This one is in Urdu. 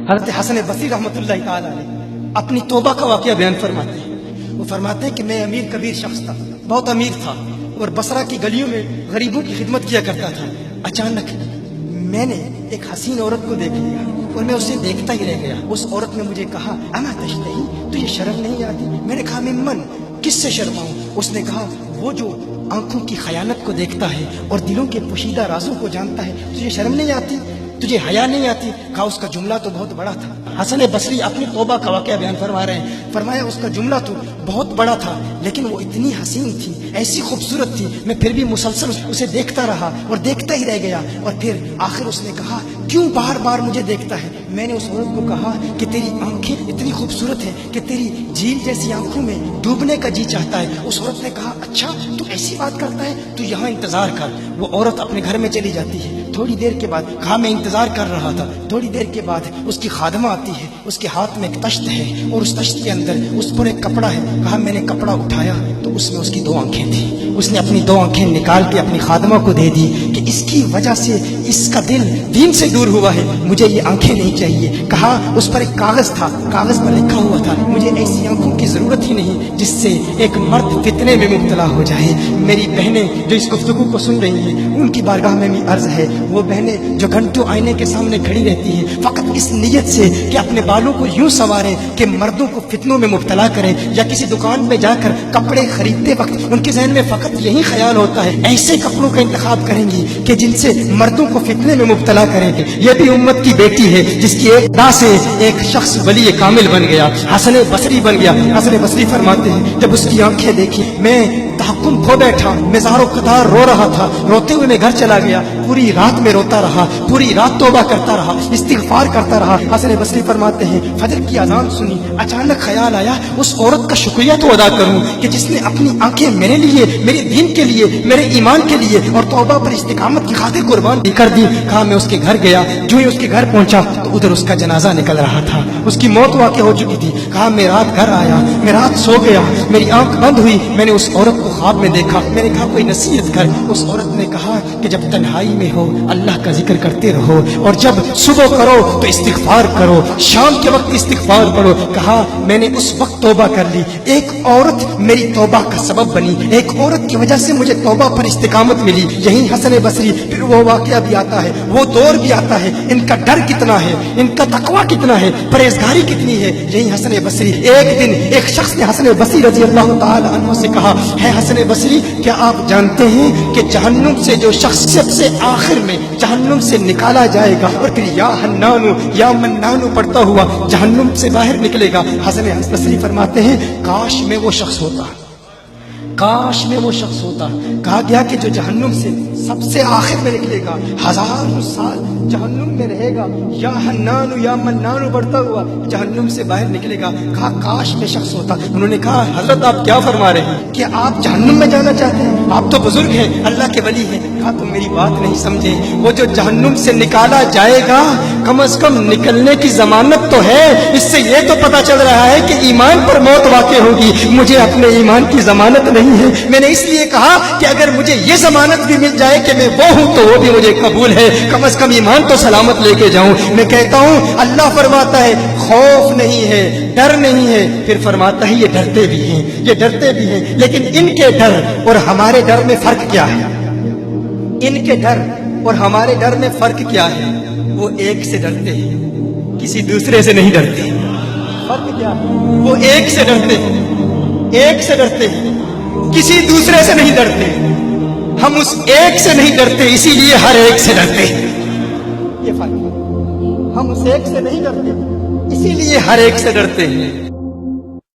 حضرت حسن بصری رحمۃ اللہ تعالی علیہ اپنی توبہ کا واقعہ بیان فرماتے ہیں۔ وہ فرماتے ہیں کہ میں امیر کبیر شخص تھا، بہت امیر تھا اور بصرہ کی گلیوں میں غریبوں کی خدمت کیا کرتا تھا۔ اچانک میں نے ایک حسین عورت کو دیکھ لیا اور میں اسے دیکھتا ہی رہ گیا۔ اس عورت نے مجھے کہا اما تشتہی، تجھے شرم نہیں آتی؟ میں نے کہا ممن، کس سے شرماؤں؟ اس نے کہا وہ جو آنکھوں کی خیانت کو دیکھتا ہے اور دلوں کے پوشیدہ رازوں کو جانتا ہے، تجھے شرم نہیں آتی؟ تجھے حیا نہیں آتی؟ کہا اس کا جملہ تو بہت بڑا تھا۔ حسن بصری اپنی توبہ کا واقعہ بیان فرما رہے ہیں۔ فرمایا اس کا جملہ تو بہت بڑا تھا لیکن وہ اتنی حسین تھی، ایسی خوبصورت تھی، میں پھر بھی مسلسل اسے دیکھتا رہا اور دیکھتا ہی رہ گیا۔ اور پھر آخر اس نے کہا کیوں بار بار مجھے دیکھتا ہے؟ میں نے اس عورت کو کہا کہ تیری آنکھیں اتنی خوبصورت ہیں کہ تیری جھیل جیسی آنکھوں میں ڈوبنے کا جی چاہتا ہے۔ اس عورت نے کہا اچھا تو ایسی بات کرتا ہے، تو یہاں انتظار کر۔ وہ عورت اپنے گھر میں چلی جاتی ہے۔ تھوڑی دیر کے بعد کہا میں انتظار کر رہا تھا۔ تھوڑی دیر کے بعد اس کی خادمہ آتی ہے، اس کے ہاتھ میں ایک تشت ہے اور اس تشت کے اندر اس پر ایک کپڑا ہے۔ کہا میں نے کپڑا اٹھایا تو اس میں اس کی 2 آنکھیں تھیں۔ اس نے اپنی 2 آنکھیں نکال کے اپنی خادمہ کو دے دی کہ اس کی وجہ سے اس کا دل دین سے دور ہوا ہے، مجھے یہ آنکھیں نہیں چاہیے۔ کہا اس پر ایک کاغذ تھا، کاغذ پر لکھا ہوا تھا مجھے ایسی آنکھوں کی ضرورت ہی نہیں جس سے ایک مرد فتنے میں مبتلا ہو جائے۔ میری بہنیں جو اس گفتگو کو سن رہی ہیں ان کی بارگاہ میں بھی عرض ہے، وہ بہنیں جو گھنٹوں آئینے کے سامنے کھڑی رہتی ہیں فقط اس نیت سے کہ اپنے بالوں کو یوں سنواریں کہ مردوں کو فتنوں میں مبتلا کریں، یا کسی دکان میں جا کر کپڑے خریدتے وقت ان کے ذہن میں فقط یہی خیال ہوتا ہے ایسے کپڑوں کا انتخاب کریں گی کہ جن سے مردوں کو فتنے میں مبتلا کریں گے۔ یہ بھی امت کی بیٹی ہے جس کی ایک ادا سے ایک شخص ولی کامل بن گیا، حسن بصری بن گیا۔ حسن بصری فرماتے ہیں جب اس کی آنکھیں دیکھی میں تحکم کھو بیٹھا، میں زار و قطار رو رہا تھا۔ روتے ہوئے میں گھر چلا گیا، پوری رات میں روتا رہا، پوری رات توبہ کرتا رہا، استغفار کرتا رہا۔ حسن بصری فرماتے ہیں فجر کی اذان سنی، اچانک خیال آیا اس عورت کا شکریہ تو ادا کروں کہ جس نے اپنی آنکھیں میرے لیے، میرے دین کے لیے، میرے ایمان کے لیے اور توبہ پر استقامت کی خاطر قربان کر دی۔ کہا میں اس کے گھر گیا، جو ہی اس کے گھر پہنچا تو ادھر اس کا جنازہ نکل رہا تھا، اس کی موت واقع ہو چکی تھی۔ کہا میں رات گھر آیا، میں رات سو گیا، میری آنکھ بند ہوئی، میں نے اس عورت کو خواب میں دیکھا۔ میں نے کہا کوئی نصیحت کر۔ اس عورت نے کہا کہ جب تنہائی میں ہو اللہ کا ذکر کرتے رہو، اور جب صبح کرو تو استغفار کرو، شام کے وقت استغفار پڑھو۔ کہا میں نے اس وقت توبہ کر لی، ایک عورت میری توبہ کا سبب بنی، ایک عورت کی وجہ سے مجھے توبہ پر استقامت ملی۔ یہی حسن بصری پھر وہ واقعہ بھی آتا ہے، وہ دور بھی آتا ہے، ان کا ڈر کتنا ہے، ان کا تقویٰ کتنا ہے، پرہیزگاری کتنی ہے۔ یہی حسن بصری، ایک دن ایک شخص نے حسن بصری رضی اللہ تعالی عنہ سے کہا ہے حسن بصری کیا آپ جانتے ہیں کہ جہنم سے جو شخص سب سے آخر میں جہنم سے نکالا جائے گا اور پھر یا حنانو یا منانو پڑھتا ہوا جہنم سے باہر نکلے گا؟ حسن بصری فرماتے ہیں کاش میں وہ شخص ہوتا، کاش میں وہ شخص ہوتا۔ کہا گیا کہ جو جہنم سے سب سے آخر میں نکلے گا، 1000 سال جہنم میں رہے گا، یا حنانو یا منانو بڑھتا ہوا جہنم سے باہر نکلے گا۔ کہا کاش میں شخص ہوتا۔ انہوں نے کہا حضرت آپ کیا فرما رہے ہیں کہ آپ جہنم میں جانا چاہتے ہیں؟ آپ تو بزرگ ہیں، اللہ کے ولی ہیں۔ کہا تم میری بات نہیں سمجھے، وہ جو جہنم سے نکالا جائے گا کم از کم نکلنے کی ضمانت تو ہے، اس سے یہ تو پتا چل رہا ہے کہ ایمان پر موت واقع ہوگی۔ مجھے اپنے ایمان کی ضمانت نہیں ہے، میں نے اس لیے کہا کہ اگر مجھے یہ ضمانت بھی مل جائے کہ میں وہ ہوں تو وہ بھی مجھے قبول ہے، کم از کم ایمان تو سلامت لے کے جاؤں۔ میں کہتا ہوں اللہ فرماتا ہے خوف نہیں ہے، ڈر نہیں ہے، پھر فرماتا ہے یہ ڈرتے بھی ہیں، یہ ڈرتے بھی ہیں، لیکن ان کے ڈر اور ہمارے ڈر میں فرق کیا ہے؟ ان کے ڈر اور ہمارے ڈر میں فرق کیا ہے؟ وہ ایک سے ڈرتے ہیں، کسی دوسرے سے نہیں ڈرتے۔ فرق کیا ہے؟ وہ ایک سے ڈرتے ہیں، ایک سے ڈرتے ہیں، کسی دوسرے سے نہیں ڈرتے۔ ہم اس ایک سے نہیں ڈرتے، اسی لیے ہر ایک سے ڈرتے۔ یہ فرق ہے، ہم اس ایک سے نہیں ڈرتے، اسی لیے ہر ایک سے ڈرتے ہیں۔